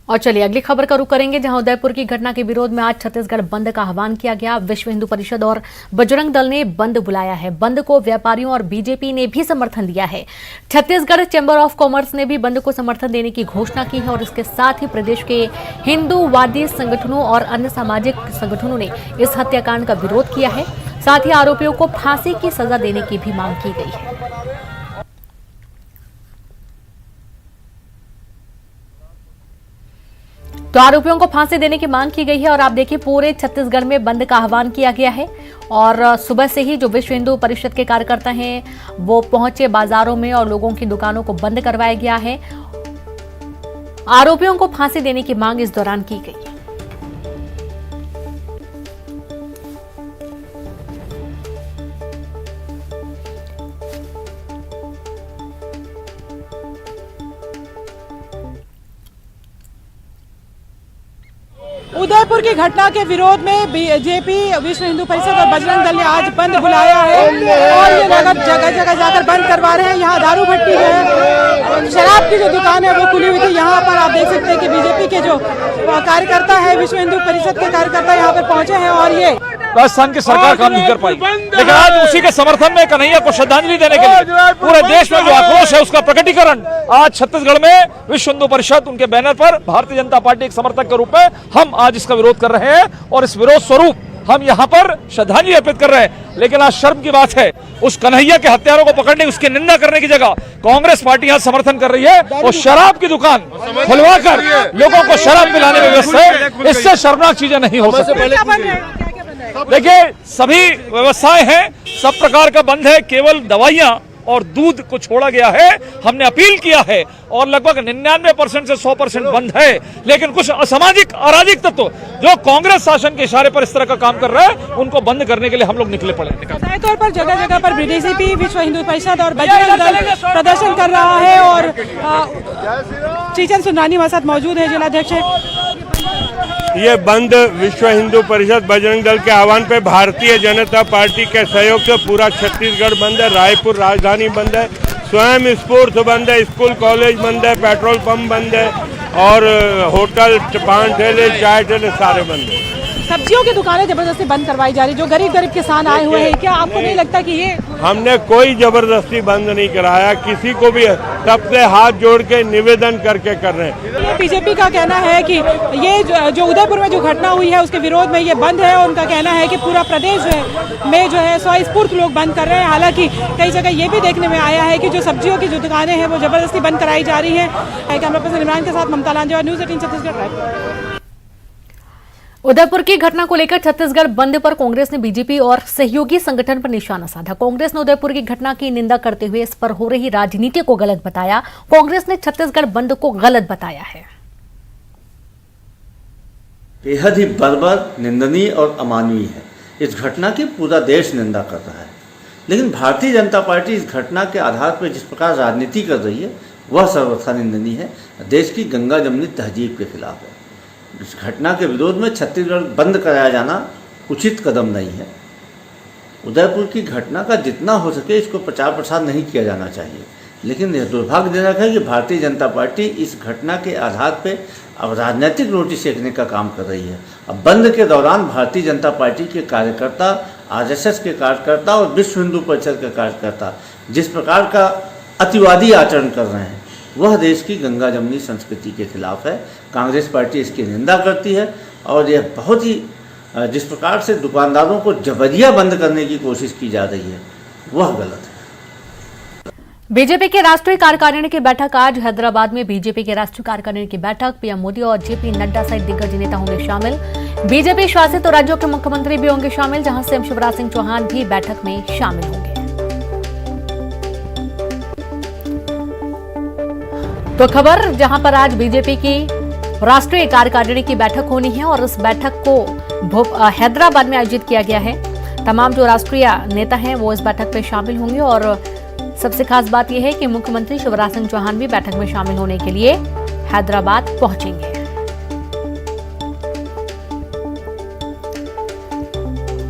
और चलिए अगली खबर का रुख करेंगे, जहां उदयपुर की घटना के विरोध में आज छत्तीसगढ़ बंद का आह्वान किया गया। विश्व हिंदू परिषद और बजरंग दल ने बंद बुलाया है। बंद को व्यापारियों और बीजेपी ने भी समर्थन दिया है। छत्तीसगढ़ चैंबर ऑफ कॉमर्स ने भी बंद को समर्थन देने की घोषणा की है और इसके साथ ही प्रदेश के हिंदूवादी संगठनों और अन्य सामाजिक संगठनों ने इस हत्याकांड का विरोध किया है। साथ ही आरोपियों को फांसी की सजा देने की भी मांग की गई है। तो आरोपियों को फांसी देने की मांग की गई है और आप देखिए पूरे छत्तीसगढ़ में बंद का आह्वान किया गया है। और सुबह से ही जो विश्व हिंदू परिषद के कार्यकर्ता हैं वो पहुंचे बाजारों में और लोगों की दुकानों को बंद करवाया गया है। आरोपियों को फांसी देने की मांग इस दौरान की गई है। उदयपुर की घटना के विरोध में बीजेपी, विश्व हिंदू परिषद और बजरंग दल ने आज बंद बुलाया है और ये लोग जगह जगह जाकर बंद करवा रहे हैं। यहाँ दारू भट्टी है, शराब की जो दुकान है वो खुली हुई थी। यहाँ पर आप देख सकते हैं कि बीजेपी के जो कार्यकर्ता है, विश्व हिंदू परिषद के कार्यकर्ता यहाँ पर पहुंचे हैं और ये राजस्थान की सरकार काम नहीं कर पाई, लेकिन आज उसी के समर्थन में कन्हैया को श्रद्धांजलि देने के लिए पूरे देश में जो आक्रोश है उसका प्रकटीकरण आज छत्तीसगढ़ में विश्व हिंदू परिषद उनके बैनर पर भारतीय जनता पार्टी एक समर्थक के रूप में हम आज इसका विरोध कर रहे हैं और इस विरोध स्वरूप हम यहाँ पर श्रद्धांजलि अर्पित कर रहे हैं। लेकिन आज शर्म की बात है, उस कन्हैया के हत्यारों को पकड़ने, उसकी निंदा करने की जगह कांग्रेस पार्टी यहाँ समर्थन कर रही है और शराब की दुकान खुलवाकर लोगों को शराब पिलाने में व्यस्त है। इससे शर्मनाक चीजें नहीं हो सकती। देखिए सभी व्यवस्थाएं हैं, सब प्रकार का बंद है, केवल दवाइयां और दूध को छोड़ा गया है। हमने अपील किया है और लगभग 99% से 100% बंद है। लेकिन कुछ असामाजिक अराजक तत्व जो कांग्रेस शासन के इशारे पर इस तरह का काम कर रहे हैं उनको बंद करने के लिए हम लोग निकले पड़े। तौर पर जगह जगह पर बीजेपी, विश्व हिंदू परिषद और बजरंग दल प्रदर्शन कर रहा है और चीचन सुंदरानी हमारे साथ मौजूद है, जिलाध्यक्ष। ये बंद विश्व हिंदू परिषद बजरंग दल के आह्वान पे भारतीय जनता पार्टी के सहयोग से पूरा छत्तीसगढ़ बंद है। रायपुर राजधानी बंद है, स्वयं स्फूर्त बंद है, स्कूल कॉलेज बंद है, पेट्रोल पंप बंद है और होटल, पान ठेले, चाय ठेले सारे बंद है। सब्जियों की दुकानें जबरदस्ती बंद करवाई जा रही, जो गरीब किसान आए हुए हैं। क्या आपको नहीं लगता कि ये हमने कोई जबरदस्ती बंद नहीं कराया, किसी को भी सबसे हाथ जोड़ के निवेदन करके कर रहे हैं। बीजेपी का कहना है कि ये जो उदयपुर में जो घटना हुई है उसके विरोध में ये बंद है और उनका कहना है कि पूरा प्रदेश में जो है स्वस्फूर्त लोग बंद कर रहे हैं। हालांकि कई जगह ये भी देखने में आया है कि जो सब्जियों की जो दुकानें हैं वो जबरदस्ती बंद कराई जा रही है। कैमरा पर्सन इमरान के साथ ममता लांजेवा, न्यूज़ 18 छत्तीसगढ़। उदयपुर की घटना को लेकर छत्तीसगढ़ बंद पर कांग्रेस ने बीजेपी और सहयोगी संगठन पर निशाना साधा। कांग्रेस ने उदयपुर की घटना की निंदा करते हुए इस पर हो रही राजनीति को गलत बताया। कांग्रेस ने छत्तीसगढ़ बंद को गलत बताया है। बेहद ही बर्बर, निंदनीय और अमानवीय है। इस घटना की पूरा देश निंदा कर रहा है, लेकिन भारतीय जनता पार्टी इस घटना के आधार पर जिस प्रकार राजनीति कर रही है वह सर्वथा निंदनीय है, देश की गंगा जमनी तहजीब के खिलाफ है। इस घटना के विरोध में छत्तीसगढ़ बंद कराया जाना उचित कदम नहीं है। उदयपुर की घटना का जितना हो सके इसको प्रचार प्रसार नहीं किया जाना चाहिए, लेकिन यह दुर्भाग्यजनक है कि भारतीय जनता पार्टी इस घटना के आधार पर अब राजनीतिक रोटी सेकने का काम कर रही है। अब बंद के दौरान भारतीय जनता पार्टी के कार्यकर्ता, आरएसएस के कार्यकर्ता और विश्व हिंदू परिषद के कार्यकर्ता जिस प्रकार का अतिवादी आचरण कर रहे हैं वह देश की गंगा जमनी संस्कृति के खिलाफ है। कांग्रेस पार्टी इसकी निंदा करती है और यह बहुत ही जिस प्रकार से दुकानदारों को जबरिया बंद करने की कोशिश की जा रही है वह गलत है। बीजेपी के राष्ट्रीय कार्यकारिणी की बैठक आज हैदराबाद में। बीजेपी के राष्ट्रीय कार्यकारिणी की बैठक पीएम मोदी और जेपी नड्डा सहित दिग्गज नेता होंगे शामिल। बीजेपी शासित राज्यों के मुख्यमंत्री भी होंगे शामिल, जहां सीएम शिवराज सिंह चौहान भी बैठक में शामिल होंगे। तो खबर जहां पर आज बीजेपी की राष्ट्रीय कार्यकारिणी की बैठक होनी है और इस बैठक को हैदराबाद में आयोजित किया गया है। तमाम जो राष्ट्रीय नेता हैं वो इस बैठक में शामिल होंगे और सबसे खास बात यह है कि मुख्यमंत्री शिवराज सिंह चौहान भी बैठक में शामिल होने के लिए हैदराबाद पहुंचेंगे।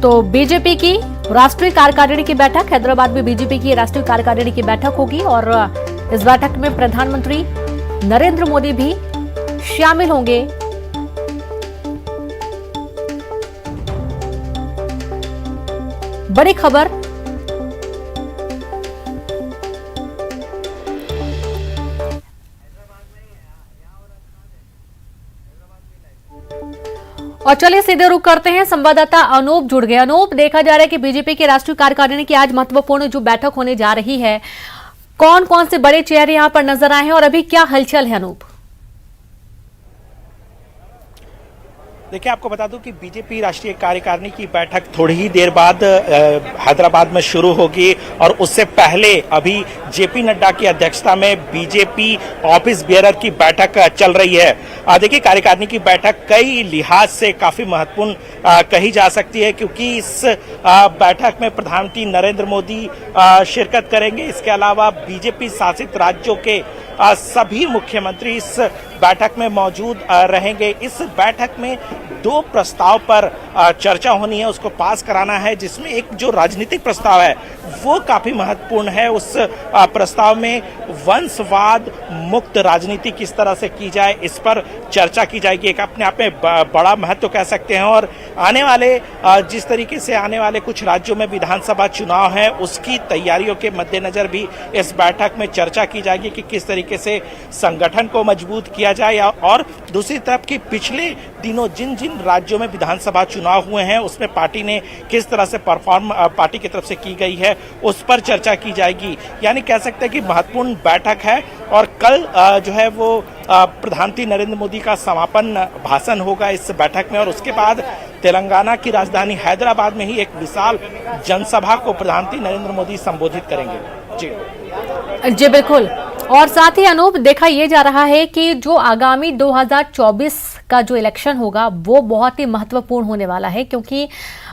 तो बीजेपी की राष्ट्रीय कार्यकारिणी की बैठक, हैदराबाद में बीजेपी की राष्ट्रीय कार्यकारिणी की बैठक होगी और इस बैठक में प्रधानमंत्री नरेंद्र मोदी भी शामिल होंगे। बड़ी खबर, और चलिए सीधे रुख करते हैं, संवाददाता अनूप जुड़ गए। अनूप, देखा जा रहा है कि बीजेपी की राष्ट्रीय कार्यकारिणी की आज महत्वपूर्ण जो बैठक होने जा रही है, कौन कौन से बड़े चेहरे यहां पर नजर आए हैं और अभी क्या हलचल है? अनूप, देखिए, आपको बता दूं कि बीजेपी राष्ट्रीय कार्यकारिणी की बैठक थोड़ी ही देर बाद हैदराबाद में शुरू होगी और उससे पहले अभी जेपी नड्डा की अध्यक्षता में बीजेपी ऑफिस बियरर की बैठक चल रही है। देखिए, कार्यकारिणी की बैठक कई लिहाज से काफी महत्वपूर्ण कही जा सकती है, क्योंकि इस बैठक में प्रधानमंत्री नरेंद्र मोदी शिरकत करेंगे। इसके अलावा बीजेपी शासित राज्यों के सभी मुख्यमंत्री इस बैठक में मौजूद रहेंगे। इस बैठक में 2 प्रस्ताव पर चर्चा होनी है, उसको पास कराना है, जिसमें एक जो राजनीतिक प्रस्ताव है वो काफी महत्वपूर्ण है। उस प्रस्ताव में वंशवाद मुक्त राजनीति किस तरह से की जाए, इस पर चर्चा की जाएगी। एक अपने आप में बड़ा महत्व कह सकते हैं। और आने वाले जिस तरीके से आने वाले कुछ राज्यों में विधानसभा चुनाव है, उसकी तैयारियों के मद्देनजर भी इस बैठक में चर्चा की जाएगी कि किस तरीके से संगठन को मजबूत किया जाए। और दूसरी तरफ की पिछले दिनों जिन जिन राज्यों में विधानसभा चुनाव हुए हैं, उसमें पार्टी ने किस तरह से परफॉर्म पार्टी की तरफ से की गई है, उस पर चर्चा की जाएगी। यानी कह सकते हैं कि महत्वपूर्ण बैठक है। और कल जो है वो प्रधानमंत्री नरेंद्र मोदी का समापन भाषण होगा इस बैठक में, और उसके बाद तेलंगाना की राजधानी हैदराबाद में ही एक विशाल जनसभा को प्रधानमंत्री नरेंद्र मोदी संबोधित करेंगे। जी बिल्कुल। और साथ ही अनूप, देखा यह जा रहा है कि जो आगामी 2024 का जो इलेक्शन होगा वो बहुत ही महत्वपूर्ण होने वाला है, क्योंकि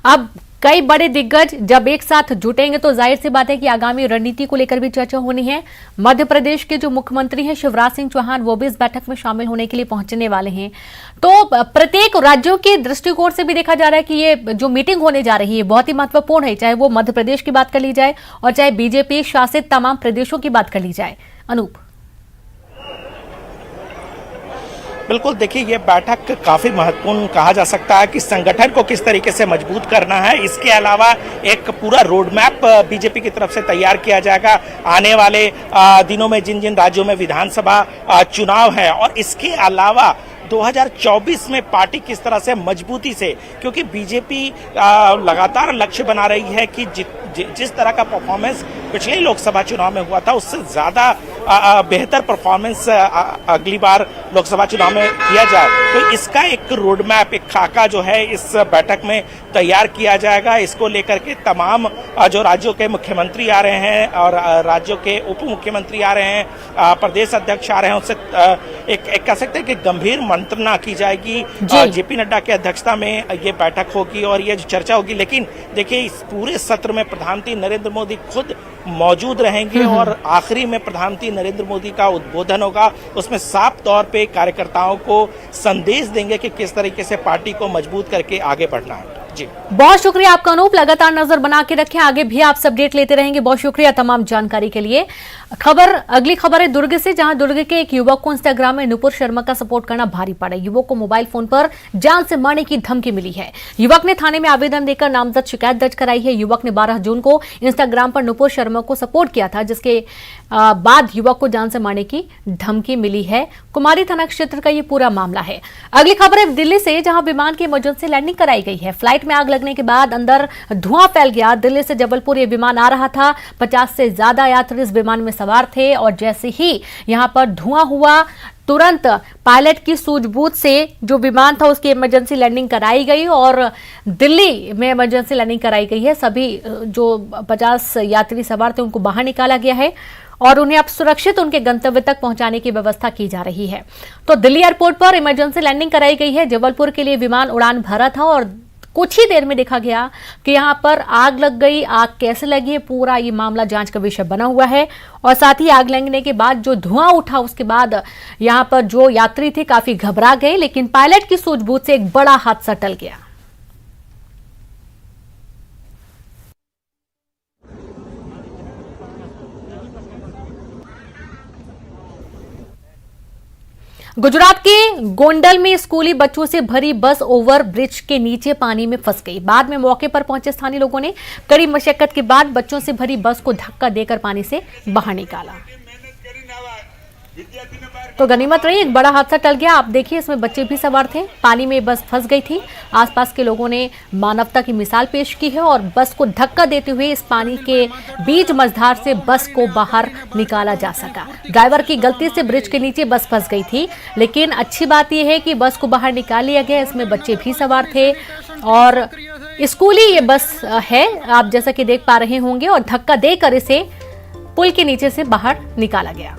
अब कई बड़े दिग्गज जब एक साथ जुटेंगे तो जाहिर सी बात है कि आगामी रणनीति को लेकर भी चर्चा होनी है। मध्य प्रदेश के जो मुख्यमंत्री हैं शिवराज सिंह चौहान, वो भी इस बैठक में शामिल होने के लिए पहुंचने वाले हैं। तो प्रत्येक राज्यों के दृष्टिकोण से भी देखा जा रहा है कि ये जो मीटिंग होने जा रही है बहुत ही महत्वपूर्ण है, चाहे वो मध्य प्रदेश की बात कर ली जाए और चाहे बीजेपी शासित तमाम प्रदेशों की बात कर ली जाए। अनूप, बिल्कुल, देखिए, ये बैठक काफी महत्वपूर्ण कहा जा सकता है कि संगठन को किस तरीके से मजबूत करना है। इसके अलावा एक पूरा रोड मैप बीजेपी की तरफ से तैयार किया जाएगा आने वाले दिनों में जिन जिन राज्यों में विधानसभा चुनाव है। और इसके अलावा 2024 में पार्टी किस तरह से मजबूती से, क्योंकि बीजेपी लगातार लक्ष्य बना रही है कि जिस तरह का परफॉर्मेंस पिछले लोकसभा चुनाव में हुआ था, उससे ज्यादा बेहतर परफॉर्मेंस अगली बार लोकसभा चुनाव में किया जाए। तो इसका एक रोड मैप, एक खाका जो है इस बैठक में तैयार किया जाएगा। इसको लेकर के तमाम जो राज्यों के मुख्यमंत्री आ रहे हैं और राज्यों के उप मुख्यमंत्री आ रहे हैं, प्रदेश अध्यक्ष आ रहे हैं, उससे एक कह सकते हैं कि गंभीर मंत्रणा की जाएगी। जेपी नड्डा की अध्यक्षता में ये बैठक होगी और ये जो चर्चा होगी। लेकिन देखिए, इस पूरे सत्र में प्रधानमंत्री नरेंद्र मोदी खुद मौजूद रहेंगे और आखिरी में प्रधानमंत्री नरेंद्र मोदी का उद्बोधन होगा। उसमें साफ तौर पे कार्यकर्ताओं को संदेश देंगे कि किस तरीके से पार्टी को मजबूत करके आगे बढ़ना है। जी, बहुत शुक्रिया आपका अनूप, लगातार नजर बना के रखें, आगे भी आपसे अपडेट लेते रहेंगे। बहुत शुक्रिया तमाम जानकारी के लिए। अगली खबर है दुर्ग से, जहां दुर्ग के एक युवक को इंस्टाग्राम में नुपुर शर्मा का सपोर्ट करना भारी पड़ा। युवक को मोबाइल फोन पर जान से मारने की धमकी मिली है। युवक ने थाने में आवेदन देकर नामजद शिकायत दर्ज कराई है। युवक ने 12 जून को इंस्टाग्राम पर नुपुर शर्मा को सपोर्ट किया था, जिसके बाद युवक को जान से मारने की धमकी मिली है। कुमारी थाना क्षेत्र का ये पूरा मामला है। अगली खबर है दिल्ली से, जहां विमान की इमरजेंसी लैंडिंग कराई गई है। फ्लाइट में आग लगने के बाद अंदर धुआं फैल गया। दिल्ली से जबलपुर ये विमान आ रहा था। 50 से ज्यादा यात्री इस विमान में सवार थे और जैसे ही यहां पर धुआं हुआ, तुरंत पायलट की सूझबूझ से जो विमान था उसकी इमरजेंसी लैंडिंग कराई गई और दिल्ली में इमरजेंसी लैंडिंग कराई गई है। सभी जो 50 यात्री सवार थे उनको बाहर निकाला गया है और उन्हें अब सुरक्षित उनके गंतव्य तक पहुंचाने की व्यवस्था की जा रही है। तो दिल्ली एयरपोर्ट पर इमरजेंसी लैंडिंग कराई गई है। जबलपुर के लिए विमान उड़ान भरा था और कुछ ही देर में देखा गया कि यहां पर आग लग गई। आग कैसे लगी है, पूरा ये मामला जांच का विषय बना हुआ है। और साथ ही आग लगने के बाद जो धुआं उठा, उसके बाद यहां पर जो यात्री थे काफी घबरा गए, लेकिन पायलट की सूझबूझ से एक बड़ा हादसा टल गया। गुजरात के गोंडल में स्कूली बच्चों से भरी बस ओवर ब्रिज के नीचे पानी में फंस गई। बाद में मौके पर पहुंचे स्थानीय लोगों ने कड़ी मशक्कत के बाद बच्चों से भरी बस को धक्का देकर पानी से बाहर निकाला। तो गनीमत रही, एक बड़ा हादसा टल गया। आप देखिए, इसमें बच्चे भी सवार थे। पानी में बस फंस गई थी। आसपास के लोगों ने मानवता की मिसाल पेश की है और बस को धक्का देते हुए इस पानी के बीच मझधार से बस को बाहर निकाला जा सका। ड्राइवर की गलती से ब्रिज के नीचे बस फंस गई थी, लेकिन अच्छी बात यह है कि बस को बाहर निकाल लिया गया। इसमें बच्चे भी सवार थे और स्कूली ये बस है, आप जैसा कि देख पा रहे होंगे, और धक्का देकर इसे पुल के नीचे से बाहर निकाला गया।